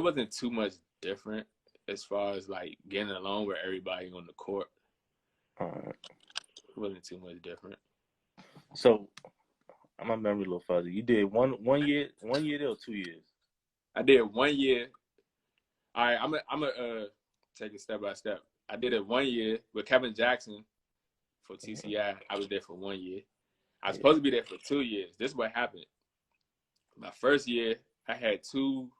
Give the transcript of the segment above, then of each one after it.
it wasn't too much different as far as like getting along with everybody on the court. It wasn't too much different. So, my memory a little fuzzy. You did one year there or 2 years? I did 1 year. All right, I'm gonna take it step by step. I did it 1 year with Kevin Jackson for TCI. I was there for 1 year. I was supposed to be there for 2 years. This is what happened. My first year, I had two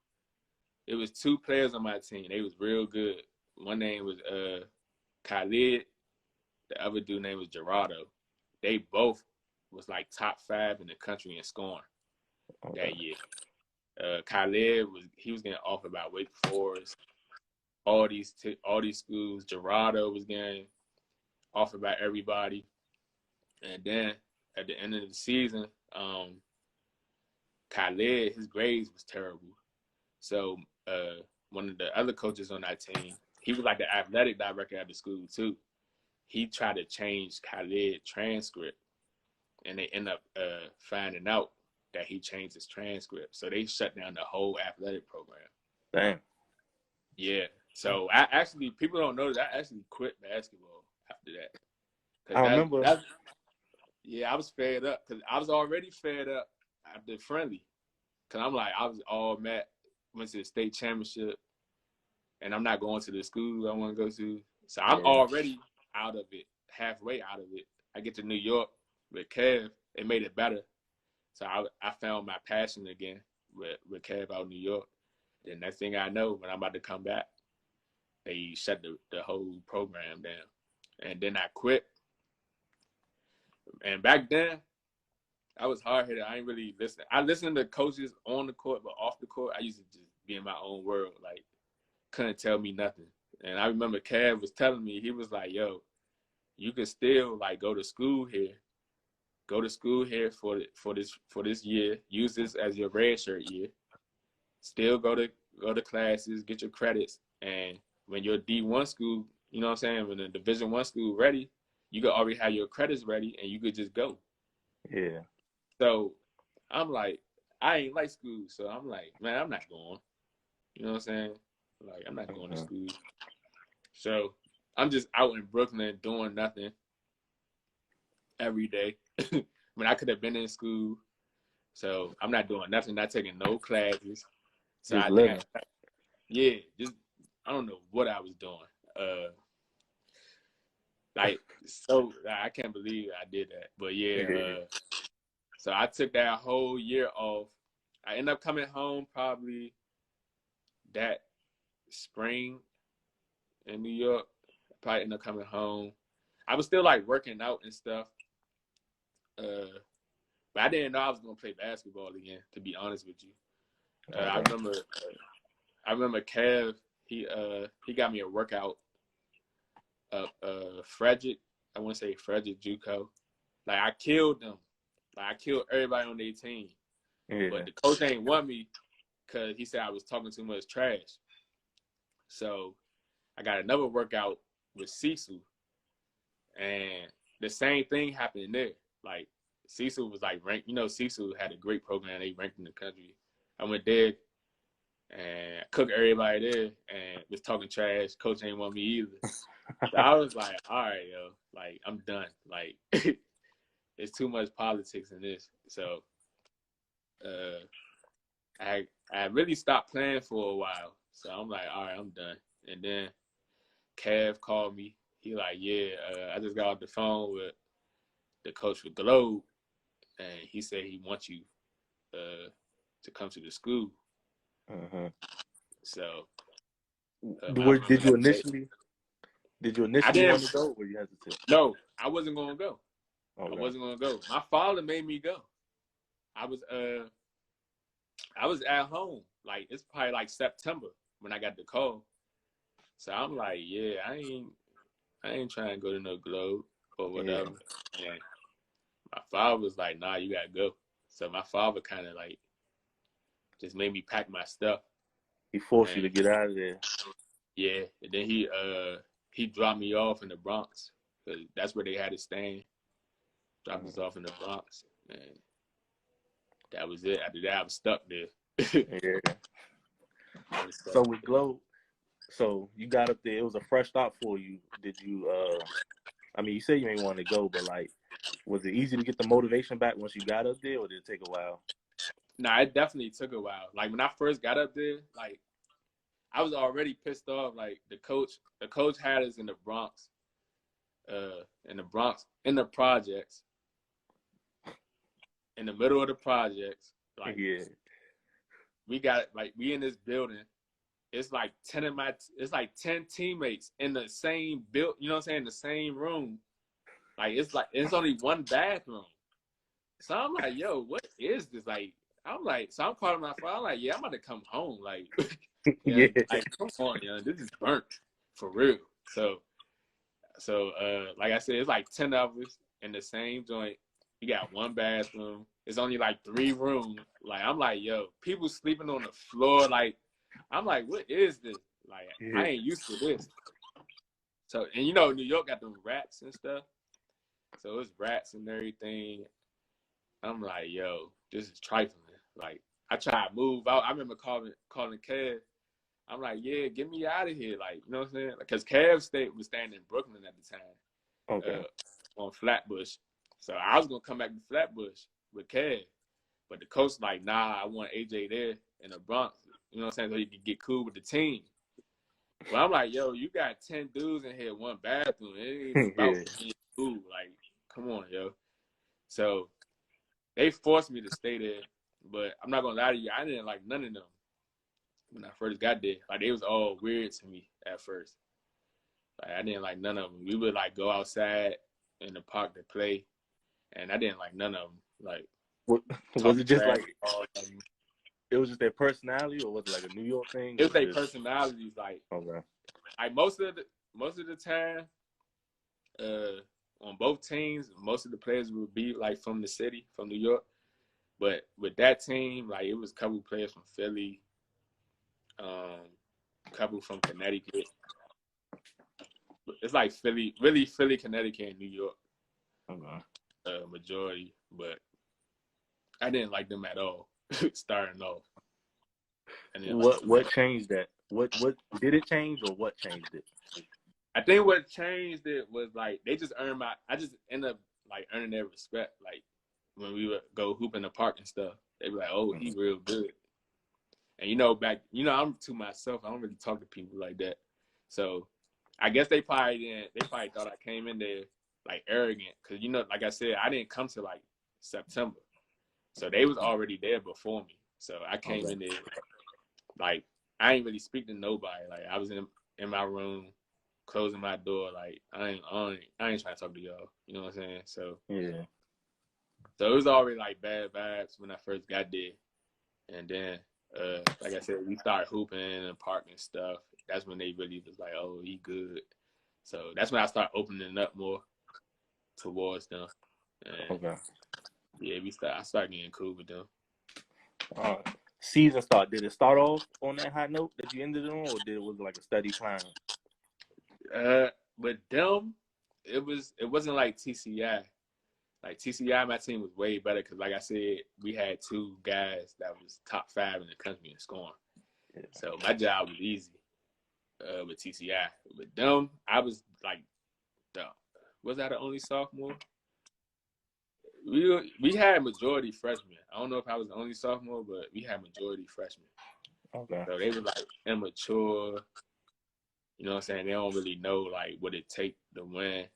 players on my team. They was real good. One name was Khalid. The other dude name was Gerardo. They both was like top 5 in the country in scoring that year. Khalid was getting offered by Wake Forest, all these schools. Gerardo was getting offered by everybody. And then at the end of the season, Khalid, his grades was terrible. So one of the other coaches on that team, he was like the athletic director at the school too. He tried to change Khalid's transcript, and they end up finding out that he changed his transcript. So they shut down the whole athletic program. Damn. Yeah. So people don't know that I actually quit basketball after that. I remember. I was fed up because I was already fed up after friendly. Because I'm like, I was all mad. Went to the state championship, and I'm not going to the school I want to go to. So I'm already out of it, halfway out of it. I get to New York with Kev. It made it better. So I found my passion again with Kev out in New York. Then next thing I know, when I'm about to come back, they shut the whole program down. And then I quit. And back then, I was hard-headed. I ain't really listen. I listened to coaches on the court, but off the court, I used to just be in my own world. Like, couldn't tell me nothing. And I remember Kev was telling me, he was like, yo, you can still, like, go to school here. Go to school here for this year. Use this as your redshirt year. Still go to classes, get your credits. And when your D1 school, you know what I'm saying, when the Division I school ready, you could already have your credits ready, and you could just go. Yeah. So I'm like, I ain't like school. So I'm like, man, I'm not going. You know what I'm saying? Like, I'm not going to school. So I'm just out in Brooklyn doing nothing every day. When I could have been in school. So I'm not doing nothing, not taking no classes. So I don't know what I was doing. I can't believe I did that. But so I took that whole year off. I ended up coming home probably that spring in New York. I probably ended up coming home. I was still like working out and stuff. But I didn't know I was gonna play basketball again, to be honest with you. I remember Kev, he got me a workout Frederick. I want to say Frederick JUCO. Like, I killed them. Like, I killed everybody on their team. Yeah. But the coach ain't want me because he said I was talking too much trash. So I got another workout with Cecil. And the same thing happened there. Like, Cecil was like ranked. You know, Cecil had a great program. They ranked in the country. I went there and cooked everybody there and was talking trash. Coach ain't want me either. So I was like, all right, yo, like, I'm done. Like, it's too much politics in this. So I really stopped playing for a while. So I'm like, all right, I'm done. And then Kev called me. He like, I just got off the phone with the coach for Globe, and he said he wants you to come to the school. So did you initially want to go, or you hesitated? No, I wasn't gonna go. Okay. I wasn't gonna go. My father made me go. I was at home. Like, it's probably like September when I got the call. So I'm like, I ain't trying to go to no Globe or whatever. Yeah. And my father was like, nah, you gotta go. So my father kind of like just made me pack my stuff. He forced you to get out of there. Yeah, and then he dropped me off in the Bronx because that's where they had it staying. Dropped us off in the Bronx, and that was it. After that, I was stuck there. So with Glow, so you got up there. It was a fresh start for you. Did you? I mean, you said you ain't want to go, but like, was it easy to get the motivation back once you got up there, or did it take a while? Nah, it definitely took a while. Like when I first got up there, like I was already pissed off. Like the coach had us in the Bronx, in the projects, in the middle of the projects. Like Yeah. we in this building. It's like 10 teammates in the same build. You know what I'm saying? The same room. It's only one bathroom. So I'm like, yo, what is this? Like, so I'm calling my phone. I'm like, yeah, I'm about to come home. Like, yeah, Yeah. like come on, this is burnt for real. So like I said, it's like 10 of us in the same joint. You got one bathroom. It's only like 3 rooms. Like I'm like, yo, people sleeping on the floor. Like I'm like, what is this? Like I ain't used to this. So and New York got them rats and stuff. So it's rats and everything. I'm like, yo, this is trifling. Like I try to move out. I remember calling Kev. I'm like, yeah, get me out of here. Like, you know what I'm saying? Because Kev State was staying in Brooklyn at the time. Okay. On Flatbush. So I was gonna come back to Flatbush with Kev. But the coach like, nah, I want AJ there in the Bronx. You know what I'm saying? So he could get cool with the team. Well, I'm like, yo, you got 10 dudes in here, one bathroom. It ain't about being cool. Like, come on, yo. So they forced me to stay there. But I'm not gonna lie to you, I didn't like none of them when I first got there. Like they was all weird to me at first. Like I didn't like none of them. We would like go outside in the park to play, and I didn't like none of them. Like, was it just like all of them. it was just their personality, or was it like a New York thing? It was their personalities. Like, okay. Like most of the time, on both teams, most of the players would be like from the city, from New York. But with that team, like it was a couple players from Philly, a couple from Connecticut. It's like Philly, really Philly, Connecticut, and New York. Okay. Majority, but I didn't like them at all starting off. And then, what changed that? What did it change, or what changed it? I think what changed it was like they just I just ended up like earning their respect. Like when we would go hoop in the park and stuff, they'd be like, "Oh, he real good." And I'm to myself. I don't really talk to people like that. So I guess they probably thought I came in there like arrogant because like I said, I didn't come to like September, so they was already there before me. So I came in there like I ain't really speak to nobody. Like I was in my room, closing my door. Like I ain't trying to talk to y'all. You know what I'm saying? So yeah. So it was already like bad vibes when I first got there, and then like I said, we started hooping in the park and stuff. That's when they really was like, "Oh, he good." So that's when I started opening up more towards them. And yeah, I started getting cool with them. Season start. Did it start off on that high note that you ended on, or was it like a steady climb? With them, it wasn't like TCI. Like TCI, my team was way better because, like I said, we had 2 guys that was top 5 in the country in scoring. Yeah. So my job was easy with TCI. With them, I was like, was I the only sophomore? We had majority freshmen. I don't know if I was the only sophomore, but we had majority freshmen. Okay. So they were like immature. You know what I'm saying? They don't really know like what it takes to win.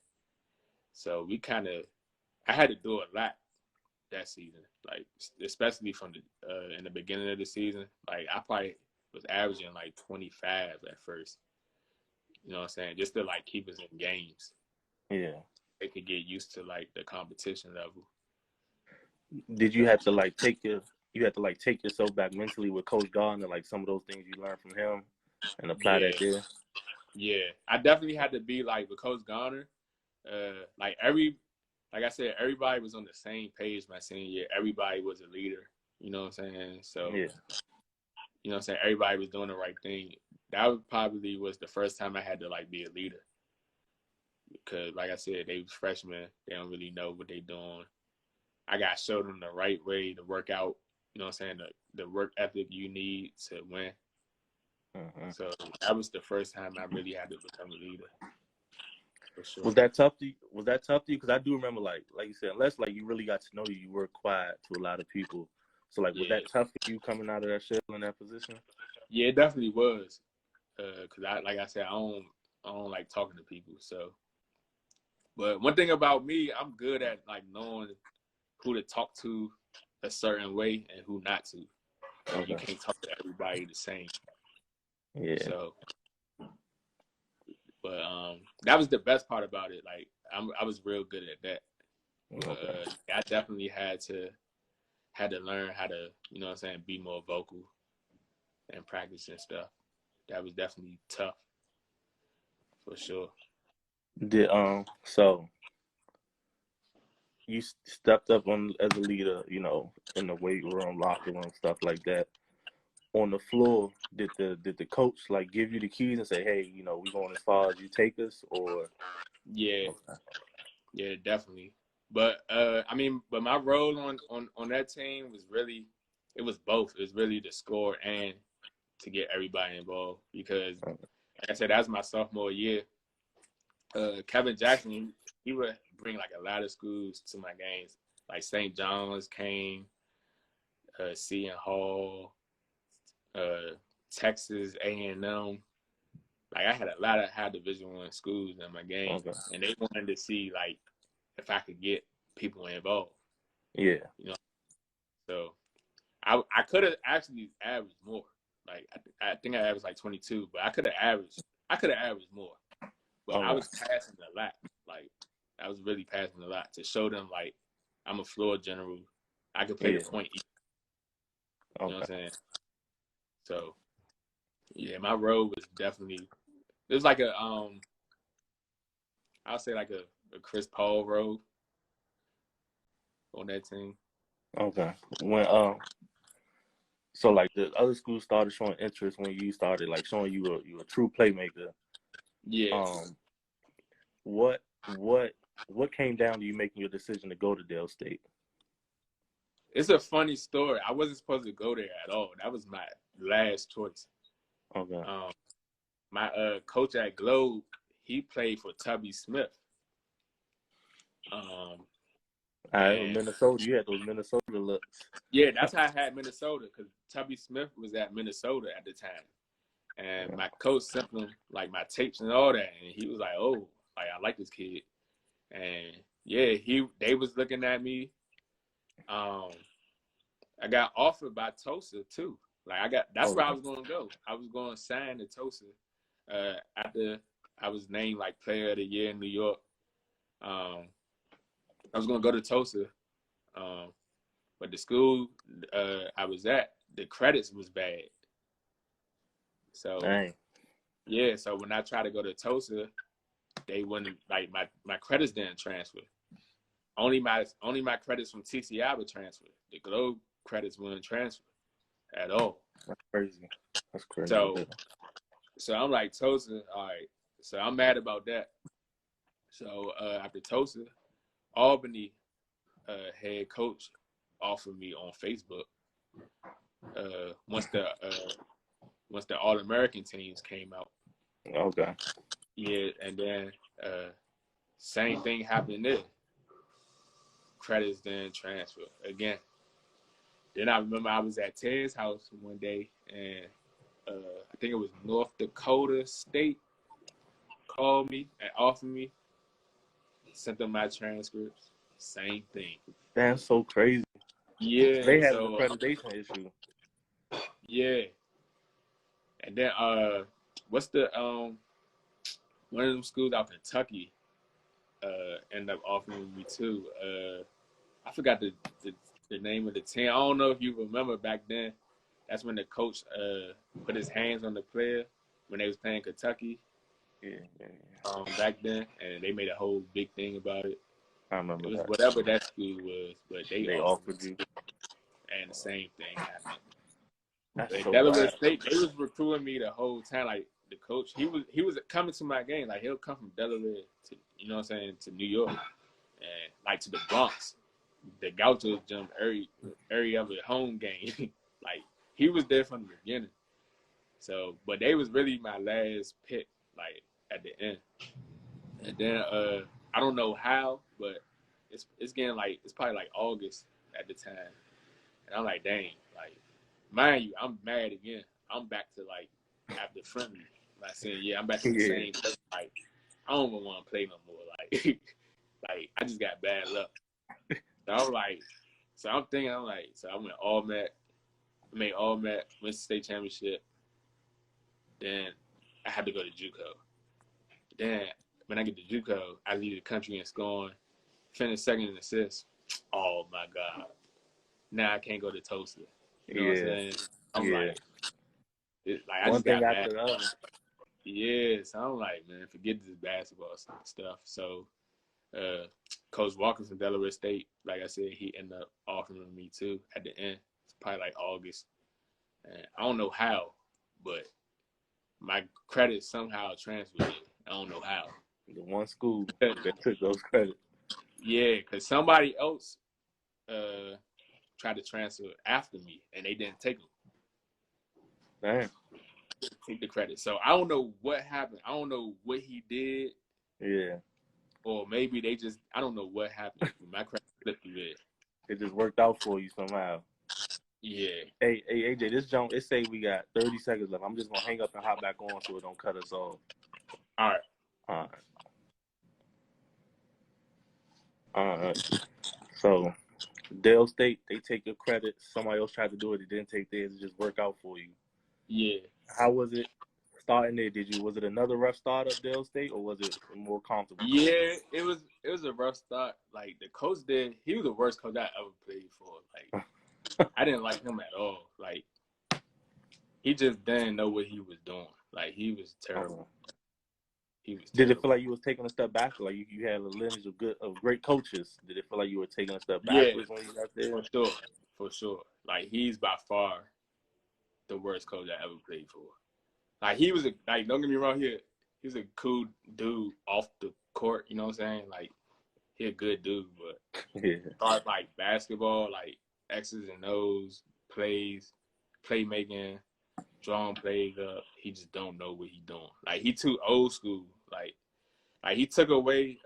So I had to do a lot that season, like especially from in the beginning of the season. Like I probably was averaging like 25 at first. You know what I'm saying? Just to like keep us in games. Yeah. They could get used to like the competition level. Did you have to like take yourself back mentally with Coach Gardner, like some of those things you learned from him, and apply that there? Yeah, I definitely had to be like with Coach Gardner. Like I said, everybody was on the same page my senior year. Everybody was a leader. You know what I'm saying? So, you know what I'm saying? Everybody was doing the right thing. That probably was the first time I had to like be a leader. Because like I said, they was freshmen. They don't really know what they doing. I got to show them the right way to work out. You know what I'm saying? The work ethic you need to win. Mm-hmm. So that was the first time I really had to become a leader, for sure. Was that tough to you? Because I do remember, like you said, unless like you really got to know you were quiet to a lot of people. So like, was that tough for you coming out of that shell in that position? Yeah, it definitely was. Cause like I said, I don't like talking to people. So, but one thing about me, I'm good at like knowing who to talk to a certain way and who not to. Okay. You can't talk to everybody the same. Yeah. So, but that was the best part about it. Like I was real good at that. Okay. I definitely had to learn how to, you know what I'm saying, be more vocal and practice and stuff. That was definitely tough, for sure. So you stepped up as a leader, you know, in the weight room, locker room, stuff like that. On the floor, did the coach like give you the keys and say, hey, you know, we going as far as you take us, or? Yeah, Okay. yeah, definitely. But I mean, but my role on that team was really, it was both. It was really to score and to get everybody involved, because, like I said, that was my sophomore year. Kevin Jackson, he would bring like a lot of schools to my games, like St. John's came, Seton Hall, Texas A&M. Like I had a lot of high Division I schools in my game, Okay. and they wanted to see like if I could get people involved. Yeah. You know, so I could have actually averaged more. Like I think I averaged like 22, but I could have averaged more. But I was passing a lot. Like I was really passing a lot to show them like I'm a floor general. I could play the point. You know what I'm saying? So yeah, my role was definitely, it was like I'll say like a Chris Paul role on that team. Okay. When so like the other schools started showing interest when you started like showing you a true playmaker. Yeah. What came down to you making your decision to go to Dale State? It's a funny story. I wasn't supposed to go there at all. That was my last choice. Okay. My coach at Globe, he played for Tubby Smith. Minnesota. You had those Minnesota looks. Yeah, that's how I had Minnesota, because Tubby Smith was at Minnesota at the time. And my coach sent him like my tapes and all that, and he was like, "Oh, like I like this kid." And yeah, they was looking at me. I got offered by Tulsa too. Like that's where I was going to go. I was going to sign to Tulsa after I was named like Player of the Year in New York. I was going to go to Tulsa, but the school I was at, the credits was bad. So yeah, so when I tried to go to Tulsa, they wouldn't, like my credits didn't transfer. Only my credits from TCI would transfer. The Globe credits wouldn't transfer at all. That's crazy. That's crazy. So I'm like, Tulsa, all right. So I'm mad about that. So after Tulsa, Albany head coach offered me on Facebook once the All-American teams came out. Okay. Yeah, and then same thing happened there. Credits didn't transfer again. Then I remember I was at Ted's house one day, and I think it was North Dakota State called me and offered me. Sent them my transcripts. Same thing. That's so crazy. Yeah. They had an accreditation issue. Yeah. And then what's the one of them schools out in Kentucky ended up offering me too. I forgot the name of the team. I don't know if you remember back then. That's when the coach put his hands on the player when they was playing Kentucky. Yeah. Back then, and they made a whole big thing about it. I remember it was that. Whatever that school was, but they offered you, and the same thing happened. That's so Delaware bad. State, they was recruiting me the whole time. Like the coach, he was coming to my game. Like he'll come from Delaware to, you know what I'm saying, to New York, and like to the Bronx. The Gauchos jumped every other home game. Like he was there from the beginning. So, but they was really my last pick, like at the end. And then I don't know how, but it's getting like it's probably like August at the time, and I'm like, dang, like mind you, I'm mad again. I'm back to like after friendly, like saying, yeah, I'm back to the same. Like I don't even want to play no more. Like like I just got bad luck. So I'm like, so I'm thinking, I'm like, so I went all Met, made all Met, went to state championship. Then I had to go to JUCO. Then when I get to JUCO, I lead the country in scoring, finish second in assists. Oh my God! Now I can't go to Tulsa. You know what I'm saying? I'm like, I one just thing got after mad. the other. Yeah, so I'm like, man, forget this basketball stuff. So, Coach Walker from Delaware State, like I said, he ended up offering me too at the end. It's probably like August, and I don't know how, but my credit somehow transferred. I don't know how. The one school that took those credits. Yeah, because somebody else tried to transfer after me, and they didn't take them. Damn. Take the credit. So I don't know what happened. I don't know what he did. Yeah. Or maybe they just, I don't know what happened. My credit slipped through there. It just worked out for you somehow. Yeah. Hey, AJ, this junk, it say we got 30 seconds left. I'm just going to hang up and hop back on so it don't cut us off. All right. So, Dale State, they take your credit. Somebody else tried to do it. It didn't take theirs. It just worked out for you. Yeah. How was it starting there? Was it another rough start at Dale State, or was it more comfortable? Yeah, it was a rough start. Like, the coach he was the worst coach I ever played for. Like, I didn't like him at all. Like, he just didn't know what he was doing. Like, he was terrible. Did it feel like you was taking a step back? Like you had a lineage of great coaches. Did it feel like you were taking a step backwards when you got there? For sure. Like, he's by far the worst coach I ever played for. Like, he was don't get me wrong, he was a cool dude off the court, you know what I'm saying? Like, he a good dude, but as far as like basketball, like X's and O's, plays, playmaking, drawing plays up, he just don't know what he doing. Like, he too old school. Like he took away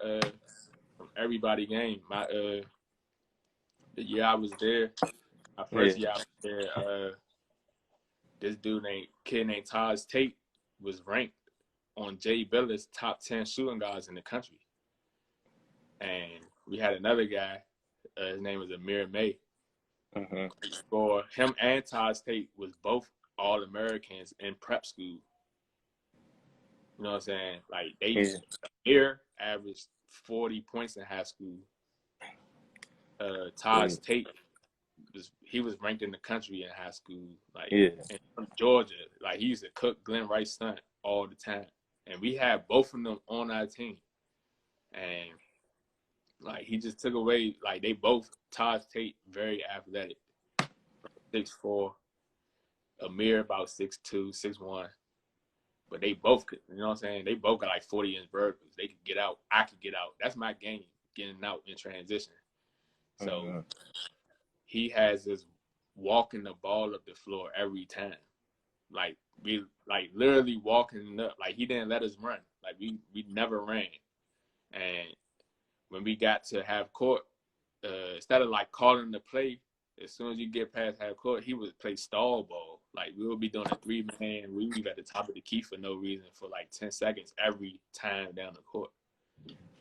from everybody game. The year I was there, my first year I was there, this kid named Taj Tate was ranked on Jay Billis' top 10 shooting guards in the country. And we had another guy, his name was Amir May. For him and Taj Tate was both All-Americans in prep school. You know what I'm saying? Like, Amir averaged 40 points in high school. Taj Tate was ranked in the country in high school. Like, and from Georgia, like, he used to cook Glenn Rice's son all the time. And we had both of them on our team. And, like, he just took away, like, they both, Taj Tate, very athletic. 6'4", Amir about 6'2", 6'1". But they both could, you know what I'm saying? They both got like 40-inch verticals. They could get out. I could get out. That's my game, getting out in transition. So he has us walking the ball up the floor every time. Like, we literally walking up. Like, he didn't let us run. Like, we never ran. And when we got to half court, instead of like calling the play, as soon as you get past half court, he would play stall ball. Like, we would be doing a 3-man. We would be at the top of the key for no reason for like 10 seconds every time down the court.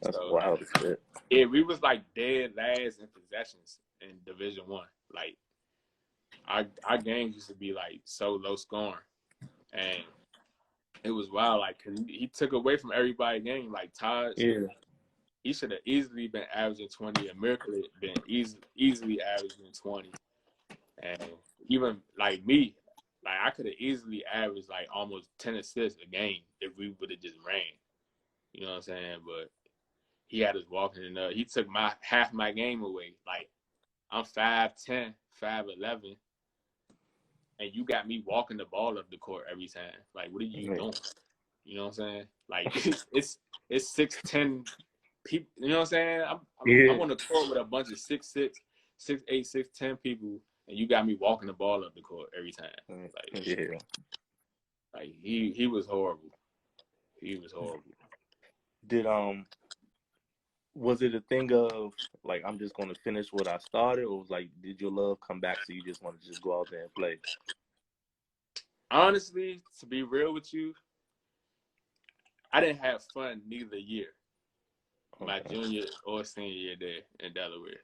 That's wild as shit. Yeah, we was like dead last in possessions in Division I. Like, our games used to be like so low scoring, and it was wild. Like, cause he took away from everybody's game. Like, Taj, he should have easily been averaging 20. Amir could have been easily averaging 20. And even like me, like, I could have easily averaged like almost 10 assists a game if we would have just ran. You know what I'm saying? But he had us walking in there. He took half my game away. Like, I'm 5'10", 5'11", and you got me walking the ball up the court every time. Like, what are you doing? You know what I'm saying? Like, it's 6'10" people. You know what I'm saying? I'm on the court with a bunch of 6'6", 6'8", 6'10" people, and you got me walking the ball up the court every time. Like, Like he was horrible. He was horrible. Did was it a thing of like I'm just gonna finish what I started, or was like did your love come back so you just want to just go out there and play? Honestly, to be real with you, I didn't have fun neither year, my junior or senior year there in Delaware.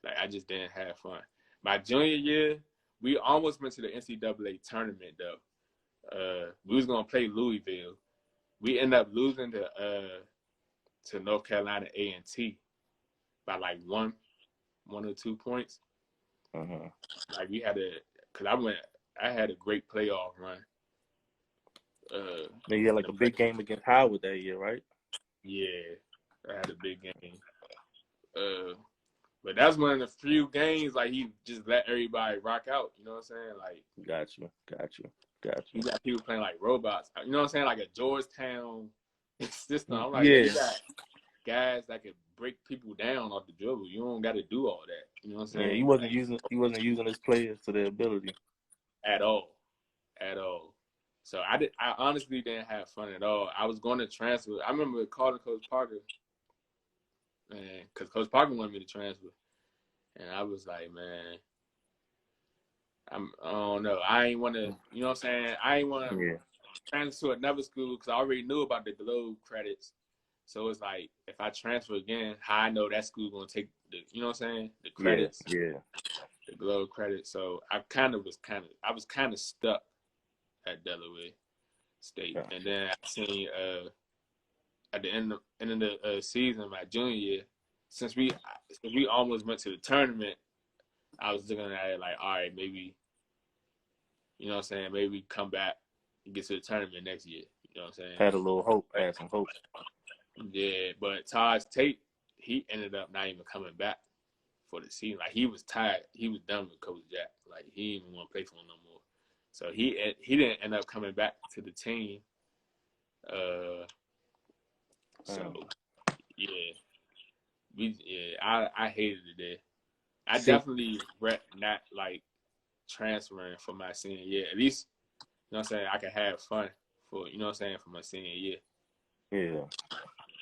Like I just didn't have fun. My junior year, we almost went to the NCAA tournament though. We was gonna play Louisville. We ended up losing to North Carolina A&T by like one or 2 points. Like we had cause I had a great playoff run. You had like a big game against Howard that year, right? Yeah, I had a big game. But that's one of the few games like he just let everybody rock out. You know what I'm saying? Like, got you. You got people playing like robots. You know what I'm saying? Like a Georgetown system. I'm like, yeah. You got guys that could break people down off the dribble. You don't got to do all that. You know what I'm saying? Yeah, he wasn't using his players to their ability at all. So I honestly didn't have fun at all. I was going to transfer. I remember calling Coach Parker, man, because Coach Parker wanted me to transfer, and I was like, man, I don't know. I ain't want to. You know what I'm saying? I ain't want to transfer to another school because I already knew about the Globe credits. So it's like if I transfer again, how I know that school gonna take the, you know what I'm saying, the credits, the Globe credits. So I was kind of stuck at Delaware State, and then I seen at the end of the season, my junior year, since we almost went to the tournament, I was looking at it like, all right, maybe, you know what I'm saying, maybe come back and get to the tournament next year. You know what I'm saying? Had a little hope, had some hope. Yeah, but Taj Tate, he ended up not even coming back for the season. Like he was tired. He was done with Coach Jack. Like he didn't even want to play for him no more. So he didn't end up coming back to the team. So I hated it there. I definitely regret not like transferring for my senior year. At least, you know what I'm saying, I could have fun for, you know what I'm saying, for my senior year. Yeah.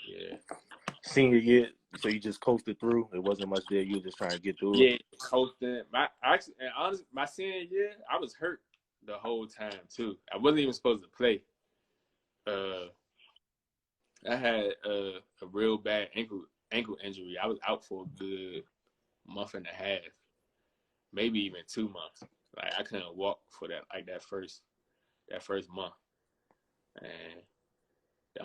Yeah. Senior year, so you just coasted through. It wasn't much there. You were just trying to get through. Yeah, coasting. My senior year, I was hurt the whole time too. I wasn't even supposed to play. I had a real bad ankle injury. I was out for a good month and a half, maybe even 2 months. Like I couldn't walk for that first month. And the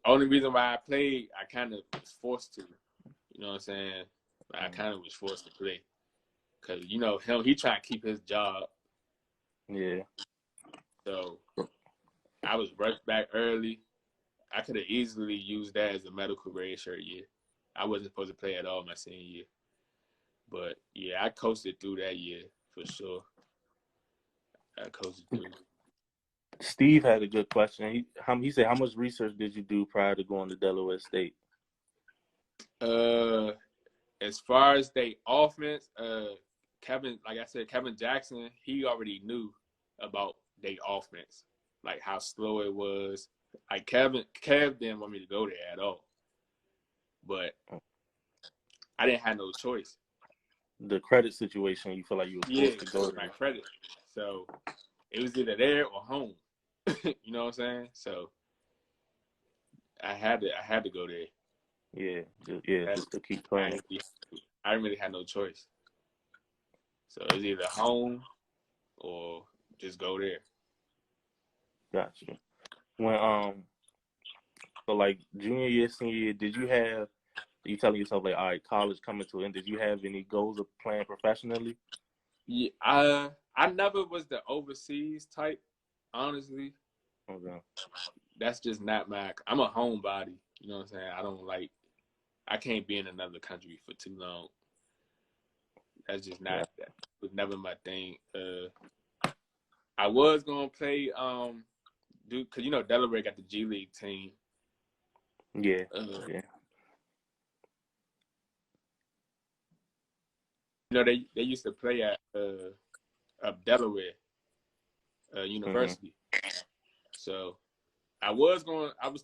only reason why I played, I kind of was forced to. You know what I'm saying? I kind of was forced to play because you know him. He trying to keep his job. Yeah. So I was rushed back early. I could have easily used that as a medical grade shirt year. I wasn't supposed to play at all my senior year. But yeah, I coasted through that year for sure. I coasted through. Steve had a good question. He said, how much research did you do prior to going to Delaware State? As far as they offense, Kevin Jackson, he already knew about their offense, like how slow it was. Like Kev didn't want me to go there at all, but I didn't have no choice. The credit situation, you feel like you were supposed to go with my credit, so it was either there or home. You know what I'm saying? So I had to go there. Yeah, just to keep playing. I didn't really have no choice. So it was either home or just go there. Gotcha. When so like junior year, senior year, you telling yourself like, all right, college coming to an end? Did you have any goals of playing professionally? Yeah, I never was the overseas type, honestly. Okay. That's just not I'm a homebody. You know what I'm saying? I can't be in another country for too long. That's just not, that was never my thing. I was gonna play, cause you know Delaware got the G League team. Yeah. You know they used to play at Delaware University. So I was